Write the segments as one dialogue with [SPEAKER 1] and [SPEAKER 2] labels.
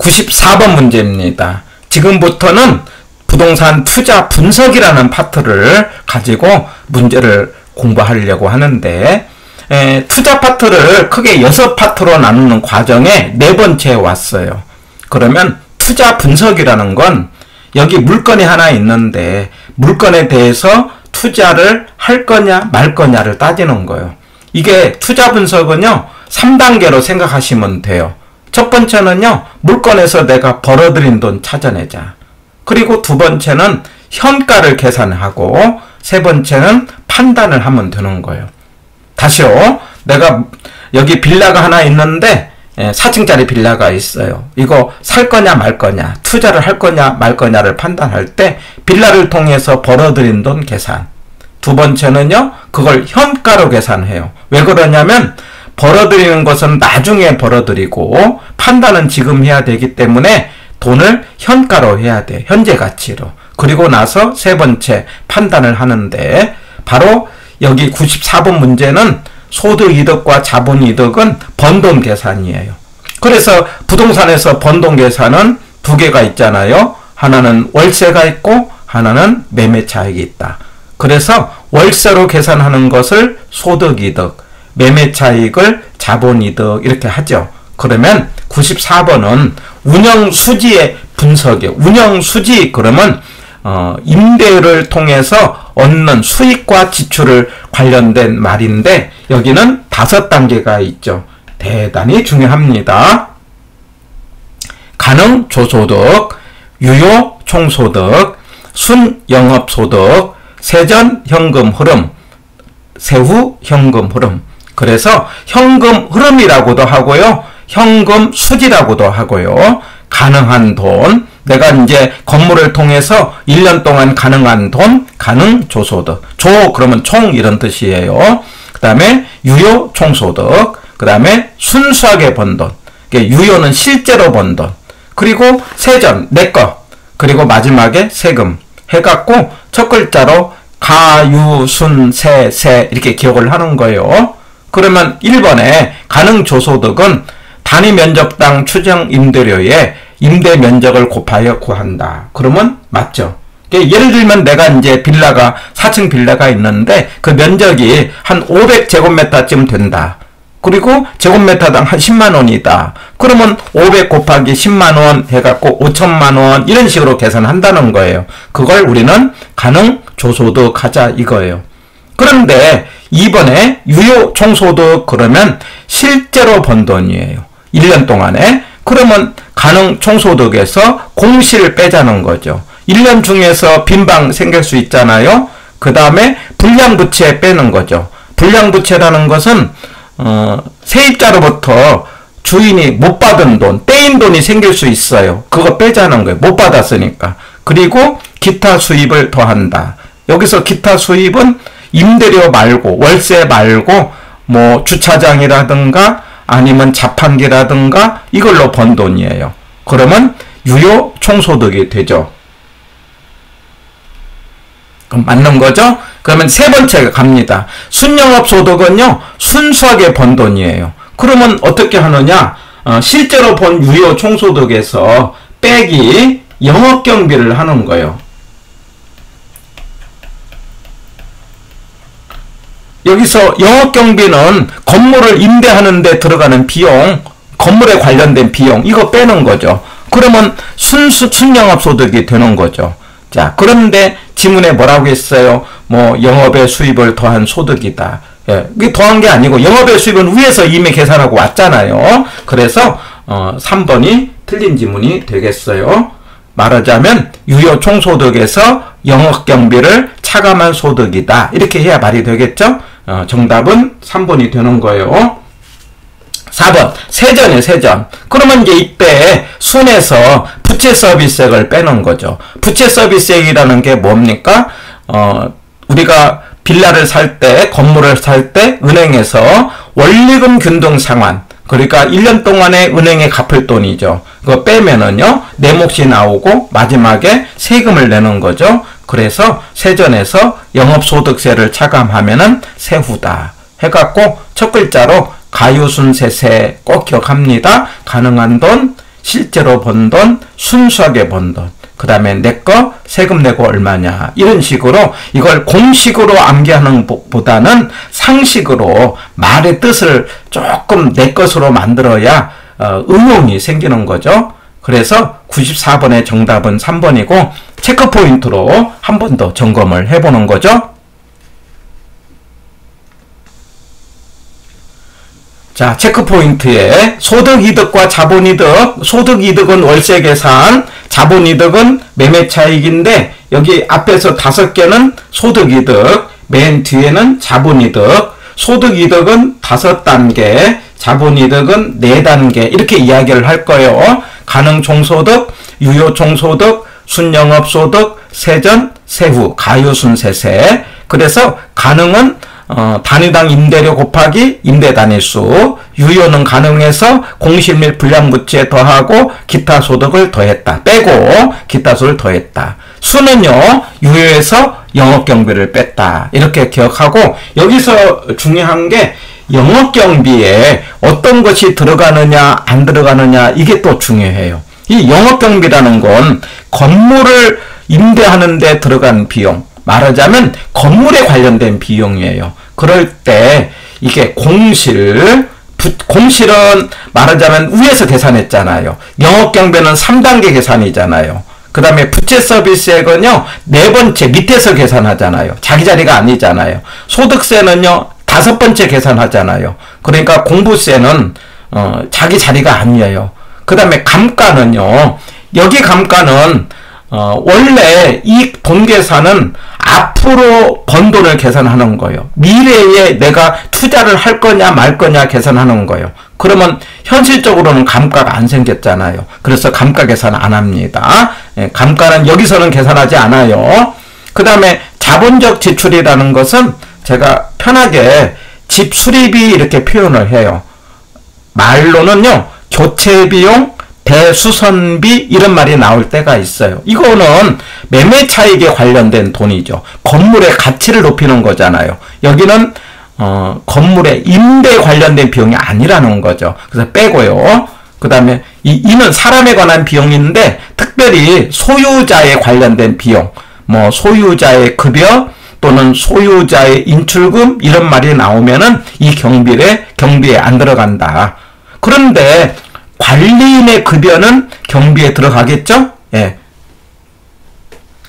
[SPEAKER 1] 94번 문제입니다. 지금부터는 부동산 투자 분석이라는 파트를 가지고 문제를 공부하려고 하는데, 투자 파트를 크게 6파트로 나누는 과정에 4번째에 왔어요. 그러면 투자 분석이라는 건 여기 물건이 하나 있는데 물건에 대해서 투자를 할 거냐 말 거냐를 따지는 거예요. 이게 투자 분석은요 3단계로 생각하시면 돼요. 첫 번째는요 물건에서 내가 벌어들인 돈 찾아내자. 그리고 두 번째는 현가를 계산하고 세 번째는 판단을 하면 되는 거예요. 다시요. 내가 여기 빌라가 하나 있는데 4층짜리 빌라가 있어요. 이거 살 거냐 말 거냐, 투자를 할 거냐 말 거냐를 판단할 때 빌라를 통해서 벌어들인 돈 계산. 두 번째는요. 그걸 현가로 계산해요. 왜 그러냐면 벌어들이는 것은 나중에 벌어들이고 판단은 지금 해야 되기 때문에 돈을 현가로 해야 돼. 현재 가치로. 그리고 나서 세 번째 판단을 하는데 바로 여기 94번 문제는 소득이득과 자본이득은 번돈 계산이에요. 그래서 부동산에서 번돈 계산은 두 개가 있잖아요. 하나는 월세가 있고 하나는 매매 차익이 있다. 그래서 월세로 계산하는 것을 소득이득, 매매 차익을 자본이득 이렇게 하죠. 그러면 94번은 운영수지의 분석이에요. 운영수지 그러면 임대를 통해서 얻는 수익과 지출을 관련된 말인데 여기는 5단계가 있죠. 대단히 중요합니다. 가능 조소득, 유효 총소득, 순영업소득, 세전 현금 흐름, 세후 현금 흐름. 그래서 현금 흐름이라고도 하고요. 현금 수지라고도 하고요. 가능한 돈, 내가 이제 건물을 통해서 1년 동안 가능한 돈, 가능 조소득. 조 그러면 총 이런 뜻이에요. 그 다음에 유효 총소득, 그 다음에 순수하게 번 돈. 유효는 실제로 번 돈. 그리고 세전, 내 거. 그리고 마지막에 세금. 해갖고 첫 글자로 가유순세세 이렇게 기억을 하는 거예요. 그러면 1번에 가능 조소득은 단위 면적당 추정 임대료에 임대 면적을 곱하여 구한다. 그러면 맞죠. 예를 들면 내가 이제 빌라가 4층 빌라가 있는데 그 면적이 한 500제곱미터쯤 된다. 그리고 제곱미터당 한 10만 원이다. 그러면 500 곱하기 10만 원 해갖고 5천만 원 이런 식으로 계산한다는 거예요. 그걸 우리는 가능 조소득 하자 이거예요. 그런데 2번에 유효 총소득 그러면 실제로 번 돈이에요. 1년 동안에. 그러면 가능 총소득에서 공시를 빼자는 거죠. 1년 중에서 빈방 생길 수 있잖아요. 그 다음에 불량부채 빼는 거죠. 불량부채라는 것은 세입자로부터 주인이 못 받은 돈, 떼인 돈이 생길 수 있어요. 그거 빼자는 거예요. 못 받았으니까. 그리고 기타 수입을 더한다. 여기서 기타 수입은 임대료 말고 월세 말고 뭐 주차장이라든가 아니면 자판기라든가 이걸로 번 돈이에요. 그러면 유효 총소득이 되죠. 그럼 맞는 거죠? 그러면 세 번째가 갑니다. 순영업소득은요 순수하게 번 돈이에요. 그러면 어떻게 하느냐? 실제로 본 유효 총소득에서 빼기 영업경비를 하는 거예요. 여기서 영업경비는 건물을 임대하는 데 들어가는 비용, 건물에 관련된 비용 이거 빼는 거죠. 그러면 순영업소득이 되는 거죠. 자, 그런데 지문에 뭐라고 했어요? 뭐 영업의 수입을 더한 소득이다. 예, 이게 더한 게 아니고 영업의 수입은 위에서 이미 계산하고 왔잖아요. 그래서 3번이 틀린 지문이 되겠어요. 말하자면 유효 총소득에서 영업경비를 차감한 소득이다. 이렇게 해야 말이 되겠죠? 정답은 3번이 되는 거예요. 4번 세전이에요. 세전. 그러면 이제 이때 순에서 부채 서비스액을 빼는 거죠. 부채 서비스액이라는 게 뭡니까? 우리가 빌라를 살 때, 건물을 살 때 은행에서 원리금 균등 상환, 그러니까 1년 동안에 은행에 갚을 돈이죠. 그거 빼면은요 내 몫이 나오고 마지막에 세금을 내는 거죠. 그래서 세전에서 영업소득세를 차감하면은 세후다 해갖고 첫 글자로 가유순세세 꼭 기억합니다. 가능한 돈, 실제로 번 돈, 순수하게 번 돈, 그 다음에 내 거 세금 내고 얼마냐, 이런 식으로 이걸 공식으로 암기하는 보다는 상식으로 말의 뜻을 조금 내 것으로 만들어야 응용이 생기는 거죠. 그래서 94번의 정답은 3번이고 체크 포인트로 한 번 더 점검을 해보는 거죠. 자, 체크 포인트에 소득이득과 자본이득, 소득이득은 월세 계산, 자본이득은 매매 차익인데 여기 앞에서 5개는 소득이득, 맨 뒤에는 자본이득, 소득이득은 5단계, 자본이득은 4단계 이렇게 이야기를 할 거예요. 가능총소득, 유효총소득, 순영업소득, 세전, 세후, 가요순세세. 그래서 가능은 단위당 임대료 곱하기 임대 단위수, 유효는 가능해서 공실 및 불량부채 더하고 기타 소득을 더했다. 빼고 기타 소득을 더했다. 수는요, 유효에서 영업경비를 뺐다. 이렇게 기억하고, 여기서 중요한 게 영업경비에 어떤 것이 들어가느냐 안 들어가느냐, 이게 또 중요해요. 이 영업경비라는 건 건물을 임대하는 데 들어간 비용, 말하자면 건물에 관련된 비용이에요. 그럴 때 이게 공실은 말하자면 위에서 계산했잖아요. 영업경비는 3단계 계산이잖아요. 그 다음에 부채 서비스액은요, 4번째 밑에서 계산하잖아요. 자기 자리가 아니잖아요. 소득세는요, 5번째 계산하잖아요. 그러니까 공부세는 자기 자리가 아니에요. 그 다음에 감가는요, 여기 감가는 원래 이 돈 계산은 앞으로 번 돈을 계산하는 거예요. 미래에 내가 투자를 할 거냐 말 거냐 계산하는 거예요. 그러면 현실적으로는 감가가 안 생겼잖아요. 그래서 감가 계산 안 합니다. 감가는 여기서는 계산하지 않아요. 그 다음에 자본적 지출이라는 것은 제가 편하게 집 수리비 이렇게 표현을 해요. 말로는요, 교체비용, 대수선비 이런 말이 나올 때가 있어요. 이거는 매매 차익에 관련된 돈이죠. 건물의 가치를 높이는 거잖아요. 여기는 건물의 임대에 관련된 비용이 아니라는 거죠. 그래서 빼고요. 그 다음에 이는 사람에 관한 비용인데 특별히 소유자에 관련된 비용, 뭐 소유자의 급여 또는 소유자의 인출금 이런 말이 나오면은 이 경비에 안 들어간다. 그런데 관리인의 급여는 경비에 들어가겠죠? 예.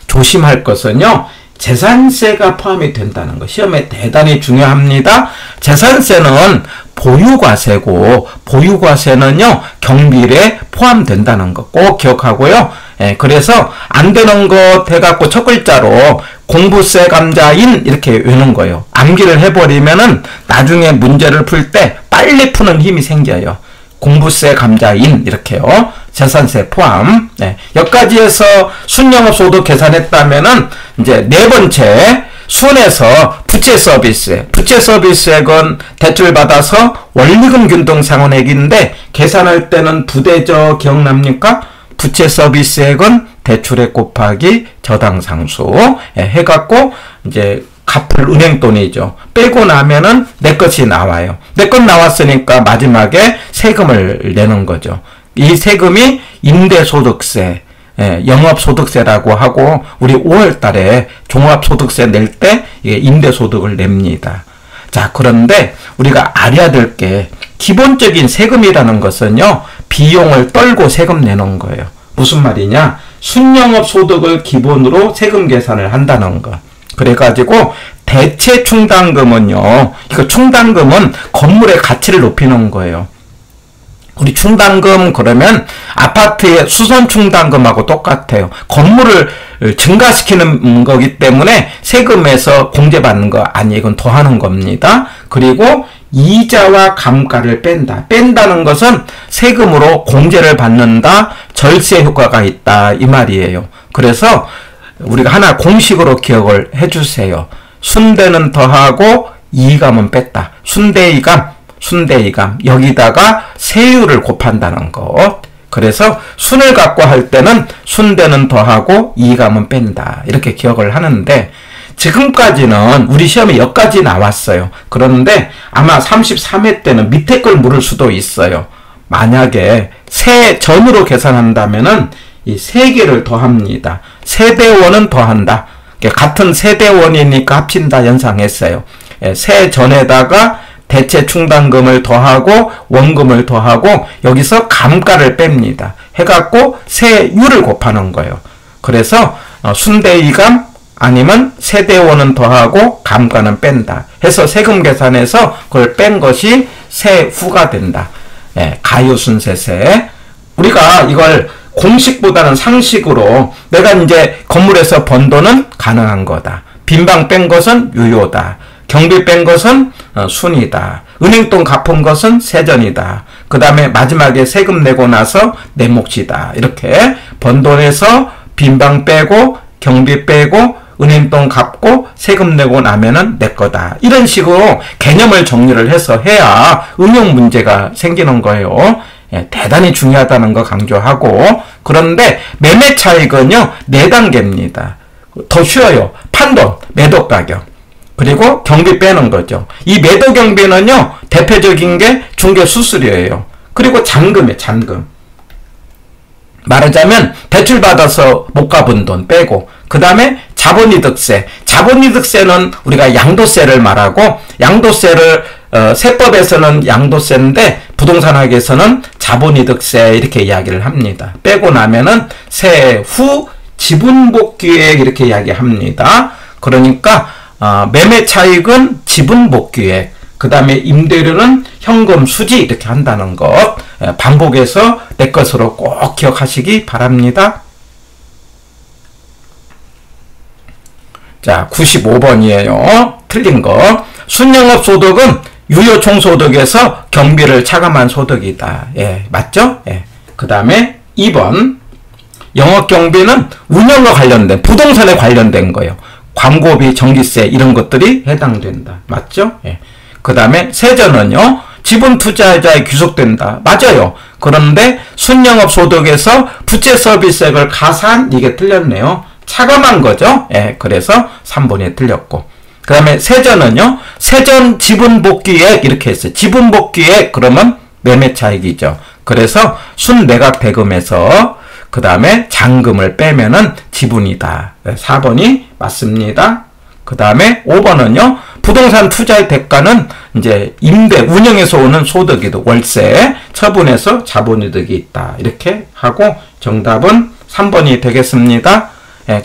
[SPEAKER 1] 조심할 것은요, 재산세가 포함이 된다는 거. 시험에 대단히 중요합니다. 재산세는 보유과세고, 보유과세는요, 경비에 포함된다는 거 꼭 기억하고요. 예, 그래서 안 되는 것 해갖고 첫 글자로 공부세 감자인 이렇게 외우는 거예요. 암기를 해버리면은 나중에 문제를 풀 때 빨리 푸는 힘이 생겨요. 공부세 감자인 이렇게요. 재산세 포함. 네. 여기까지해서 순영업소득 계산했다면은 이제 4번째 순에서 부채 서비스액. 부채 서비스액은 대출 받아서 원리금 균등 상환액인데 계산할 때는 부대저 기억납니까? 부채 서비스액은 대출액 곱하기 저당상수 해갖고 이제 갚을 은행돈이죠. 빼고 나면은 내 것이 나와요. 내 것 나왔으니까 마지막에 세금을 내는 거죠. 이 세금이 임대소득세, 영업소득세라고 하고 우리 5월 달에 종합소득세 낼 때 임대소득을 냅니다. 자, 그런데 우리가 알아야 될 게 기본적인 세금이라는 것은요, 비용을 떨고 세금 내는 거예요. 무슨 말이냐? 순영업소득을 기본으로 세금 계산을 한다는 거. 그래가지고 대체 충당금은요, 이거 충당금은 건물의 가치를 높이는 거예요. 우리 충당금 그러면 아파트의 수선 충당금하고 똑같아요. 건물을 증가시키는 거기 때문에 세금에서 공제받는 거 아니에요. 이건 더하는 겁니다. 그리고 이자와 감가를 뺀다는 것은 세금으로 공제를 받는다, 절세 효과가 있다 이 말이에요. 그래서 우리가 하나 공식으로 기억을 해주세요. 순대는 더하고 이감은 뺐다. 순대이감 여기다가 세율을 곱한다는 것. 그래서 순을 갖고 할 때는 순대는 더하고 이감은 뺀다. 이렇게 기억을 하는데 지금까지는 우리 시험에 여기까지 나왔어요. 그런데 아마 33회 때는 밑에 걸 물을 수도 있어요. 만약에 세전으로 계산한다면은 이 3개를 더합니다. 세대원은 더한다. 같은 세대원이니까 합친다 연상했어요. 세전에다가 대체 충당금을 더하고 원금을 더하고 여기서 감가를 뺍니다. 해갖고 세율을 곱하는 거예요. 그래서 순대이감 아니면 세대원은 더하고 감가는 뺀다. 해서 세금 계산해서 그걸 뺀 것이 세후가 된다. 가요순세세. 우리가 이걸 공식보다는 상식으로 내가 이제 건물에서 번 돈은 가능한 거다. 빈방 뺀 것은 유효다. 경비 뺀 것은 순이다. 은행돈 갚은 것은 세전이다. 그 다음에 마지막에 세금 내고 나서 내 몫이다. 이렇게 번 돈에서 빈방 빼고 경비 빼고 은행돈 갚고 세금 내고 나면은 내 거다. 이런 식으로 개념을 정리를 해서 해야 응용 문제가 생기는 거예요. 대단히 중요하다는 거 강조하고, 그런데 매매 차익은요 4단계입니다. 더 쉬워요. 판돈, 매도 가격, 그리고 경비 빼는 거죠. 이 매도 경비는요 대표적인 게 중개 수수료예요. 그리고 잔금이에요. 잔금. 말하자면 대출 받아서 못 갚은 돈 빼고, 그 다음에 자본이득세. 자본이득세는 우리가 양도세를 말하고, 양도세를 세법에서는 양도세인데 부동산학에서는 자본이득세 이렇게 이야기를 합니다. 빼고 나면은 세후 지분복귀액 이렇게 이야기합니다. 그러니까 매매 차익은 지분복귀액, 그 다음에 임대료는 현금 수지 이렇게 한다는 것 반복해서 내 것으로 꼭 기억하시기 바랍니다. 자, 95번이에요. 틀린 거. 순영업 소득은 유효 총소득에서 경비를 차감한 소득이다. 맞죠? 그 다음에 2번. 영업경비는 운영과 관련된, 부동산에 관련된 거예요. 광고비, 전기세 이런 것들이 해당된다. 맞죠? 그 다음에 세전은요, 지분 투자자에 귀속된다. 맞아요. 그런데 순영업 소득에서 부채 서비스액을 가산, 이게 틀렸네요. 차감한 거죠. 그래서 3번이 틀렸고. 그 다음에 세전은요, 세전 지분복귀액 이렇게 했어요. 지분복귀액 그러면 매매차익이죠. 그래서 순매각 대금에서 그 다음에 잔금을 빼면은 지분이다. 4번이 맞습니다. 그 다음에 5번은요, 부동산 투자의 대가는 이제 임대, 운영에서 오는 소득이다. 월세, 처분해서 자본이득이 있다. 이렇게 하고 정답은 3번이 되겠습니다.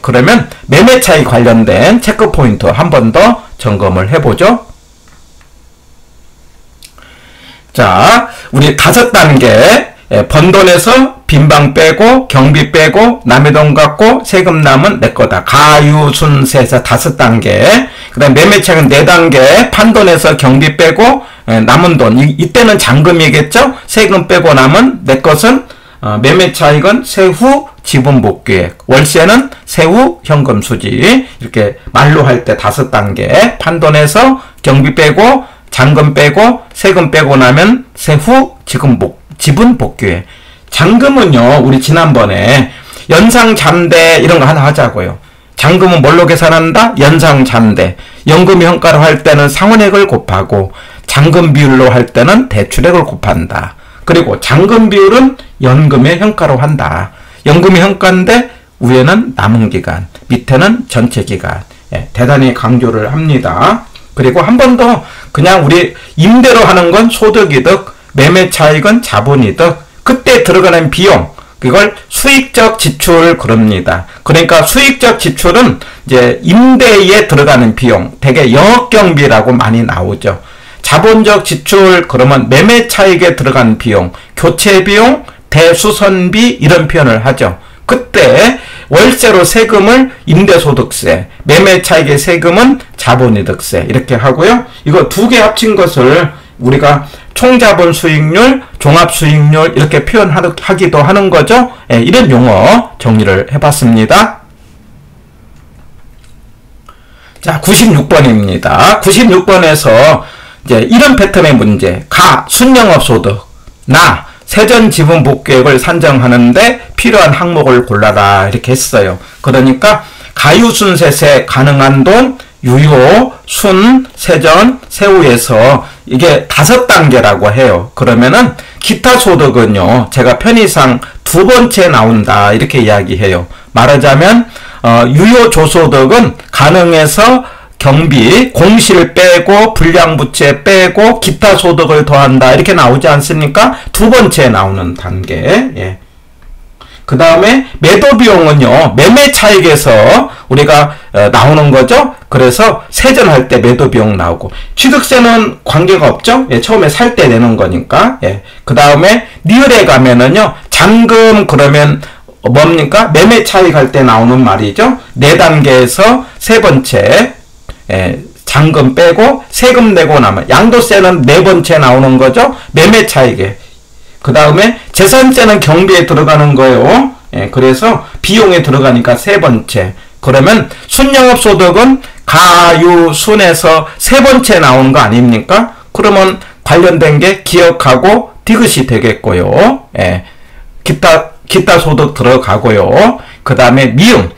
[SPEAKER 1] 그러면 매매차익 관련된 체크포인트 한 번 더 점검을 해보죠. 자, 우리 5단계, 번 돈에서 빈방 빼고 경비 빼고 남의 돈 갚고 세금 남은 내 거다. 가유순세에서 5단계. 그 다음 매매차익은 4단계. 판돈에서 경비 빼고 남은 돈, 이때는 잔금이겠죠. 세금 빼고 남은 내 것은 매매차익은 세후 지분복귀액, 월세는 세후 현금 수지. 이렇게 말로 할 때 5단계. 판돈에서 경비 빼고 잔금 빼고 세금 빼고 나면 세후 지분복귀액. 잔금은요, 우리 지난번에 연상잠대 이런 거 하나 하자고요. 잔금은 뭘로 계산한다? 연상잠대. 연금 현가로 할 때는 상환액을 곱하고 잔금 비율로 할 때는 대출액을 곱한다. 그리고 잔금 비율은 연금의 현가로 한다. 연금이 현가인데 위에는 남은 기간, 밑에는 전체 기간. 대단히 강조를 합니다. 그리고 한 번 더, 그냥 우리 임대로 하는 건 소득이득, 매매 차익은 자본이득, 그때 들어가는 비용, 이걸 수익적 지출 그럽니다. 그러니까 수익적 지출은 이제 임대에 들어가는 비용, 대개 영업경비라고 많이 나오죠. 자본적 지출 그러면 매매 차익에 들어간 비용, 교체 비용, 대수선비 이런 표현을 하죠. 그때 월세로 세금을 임대소득세, 매매 차익의 세금은 자본이득세 이렇게 하고요. 이거 2개 합친 것을 우리가 총자본 수익률, 종합수익률 이렇게 표현하기도 하는 거죠. 이런 용어 정리를 해봤습니다. 자, 96번입니다. 96번에서 이제 이런 패턴의 문제, 가, 순영업소득, 나, 세전지분복귀액을 산정하는데 필요한 항목을 골라라 이렇게 했어요. 그러니까 가유순세세 가능한 돈, 유효, 순, 세전, 세후에서 이게 5단계라고 해요. 그러면은 기타 소득은요, 제가 편의상 두 번째 나온다 이렇게 이야기해요. 말하자면 유효 조소득은 가능해서 경비, 공실 빼고 불량부채 빼고 기타 소득을 더한다 이렇게 나오지 않습니까? 두 번째 나오는 단계. 예. 그 다음에 매도 비용은요, 매매 차익에서 우리가 나오는 거죠. 그래서 세전할 때 매도 비용 나오고, 취득세는 관계가 없죠. 예, 처음에 살 때 내는 거니까. 예. 그 다음에 리을에 가면은요, 잔금 그러면 뭡니까? 매매 차익 할 때 나오는 말이죠. 네 단계에서 세 번째, 예, 잔금 빼고 세금 내고 나면 양도세는 네 번째 나오는 거죠. 매매 차익에. 그 다음에 재산세는 경비에 들어가는 거예요. 예, 그래서 비용에 들어가니까 세 번째. 그러면 순영업소득은 가유순에서 세 번째 나오는 거 아닙니까? 그러면 관련된 게 기억하고 디귿이 되겠고요. 예, 기타 소득 들어가고요. 그 다음에 미음,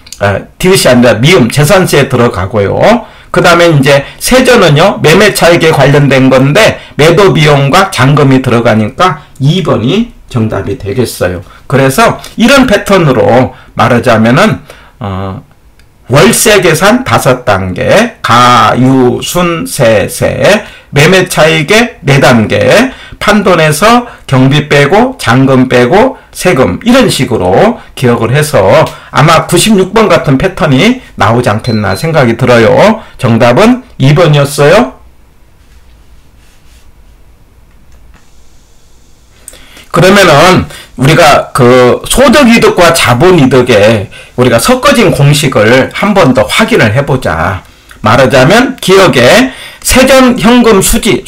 [SPEAKER 1] 디귿이 아니라 미음, 재산세에 들어가고요. 그 다음에 이제 세전은요, 매매 차익에 관련된 건데 매도 비용과 잔금이 들어가니까 2번이 정답이 되겠어요. 그래서 이런 패턴으로 말하자면은 월세 계산 5단계, 가유, 순, 세, 매매 차익의 4단계, 판돈에서 경비 빼고 잔금 빼고 세금 이런 식으로 기억을 해서 아마 96번 같은 패턴이 나오지 않겠나 생각이 들어요. 정답은 2번이었어요. 그러면은 우리가 그 소득이득과 자본이득에 우리가 섞어진 공식을 한 번 더 확인을 해보자. 말하자면 기억에 세전, 현금, 수지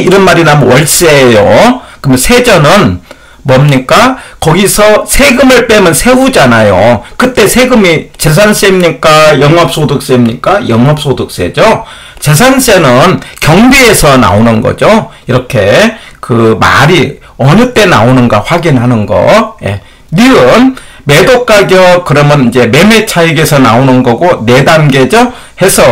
[SPEAKER 1] 이런 말이 나면 월세예요. 그러면 세전은 뭡니까? 거기서 세금을 빼면 세후잖아요. 그때 세금이 재산세입니까? 영업소득세입니까? 영업소득세죠. 재산세는 경비에서 나오는 거죠. 이렇게 그 말이 어느 때 나오는가 확인하는 거. 예. 니은 매도가격 그러면 이제 매매 차익에서 나오는 거고 4단계죠. 해서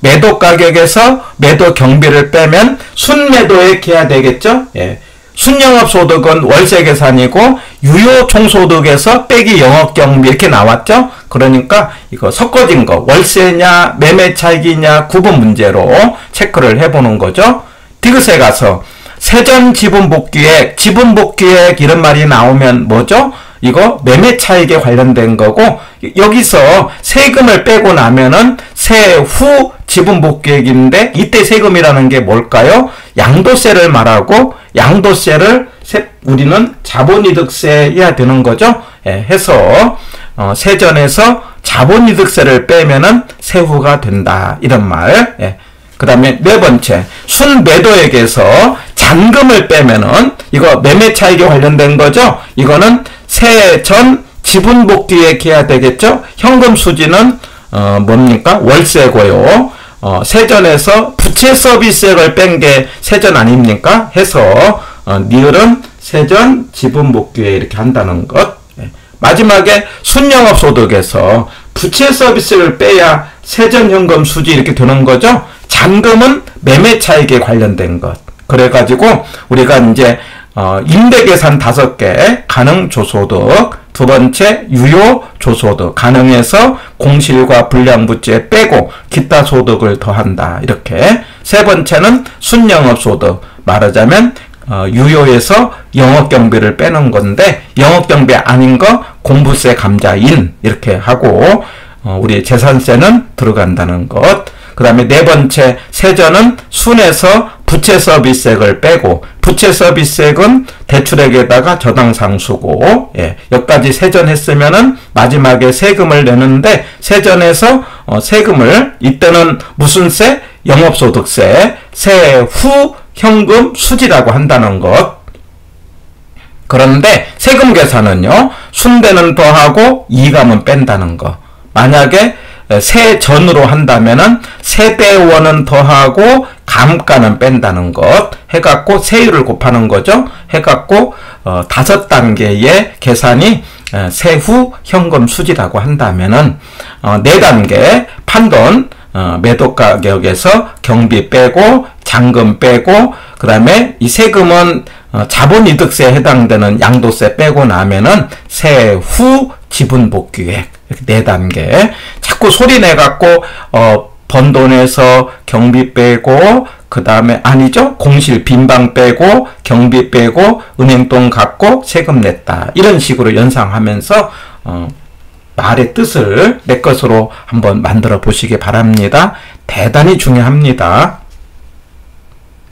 [SPEAKER 1] 매도가격에서 매도 경비를 빼면 순매도액 해야 되겠죠. 예. 순영업소득은 월세 계산이고 유효 총소득에서 빼기 영업경비 이렇게 나왔죠. 그러니까 이거 섞어진 거 월세냐 매매 차익이냐 구분 문제로 체크를 해보는 거죠. 디귿에 가서 세전 지분복귀액, 지분복귀액 이런 말이 나오면 뭐죠? 이거 매매 차익에 관련된 거고 여기서 세금을 빼고 나면은 세후 지분복귀액인데 이때 세금이라는 게 뭘까요? 양도세를 말하고 양도세를 우리는 자본이득세 해야 되는 거죠. 예, 해서 세전에서 자본이득세를 빼면은 세후가 된다 이런 말. 예. 그 다음에 네 번째 순매도액에서 잔금을 빼면은 이거 매매 차익에 관련된 거죠. 이거는 세전 지분복귀액 해야 되겠죠. 현금 수지는 뭡니까? 월세고요. 세전에서 부채 서비스액을 뺀 게 세전 아닙니까? 해서 니을은 세전 지분복귀액 이렇게 한다는 것. 마지막에 순영업소득에서 부채 서비스를 빼야 세전 현금 수지 이렇게 되는 거죠. 잔금은 매매 차익에 관련된 것. 그래가지고 우리가 이제 임대계산 5개, 가능 조소득, 두 번째 유효 조소득, 가능해서 공실과 불량부채 빼고 기타 소득을 더한다. 이렇게 세 번째는 순영업소득, 말하자면 유효에서 영업경비를 빼는 건데 영업경비 아닌 거 공부세 감자인 이렇게 하고 우리 재산세는 들어간다는 것. 그 다음에 네 번째 세전은 순에서 부채 서비스액을 빼고 부채 서비스액은 대출액에다가 저당상수고 예, 여기까지 세전했으면은 마지막에 세금을 내는데 세전에서 세금을 이때는 무슨 세? 영업소득세 세후 현금 수지라고 한다는 것. 그런데 세금 계산은요 순대는 더하고 이감은 뺀다는 거. 만약에 세전으로 한다면은 세대원은 더하고 감가는 뺀다는 것 해갖고 세율을 곱하는 거죠. 해갖고 5단계의 계산이 세후 현금 수지라고 한다면은 4단계 판돈 매도 가격에서 경비 빼고 잔금 빼고 그 다음에 이 세금은 자본이득세에 해당되는 양도세 빼고 나면은 세후 지분복귀액 이렇게 4단계. 자꾸 소리 내갖고 번 돈에서 경비 빼고 그 다음에 아니죠, 공실 빈방 빼고 경비 빼고 은행돈 갚고 세금 냈다, 이런 식으로 연상하면서 말의 뜻을 내 것으로 한번 만들어 보시기 바랍니다. 대단히 중요합니다.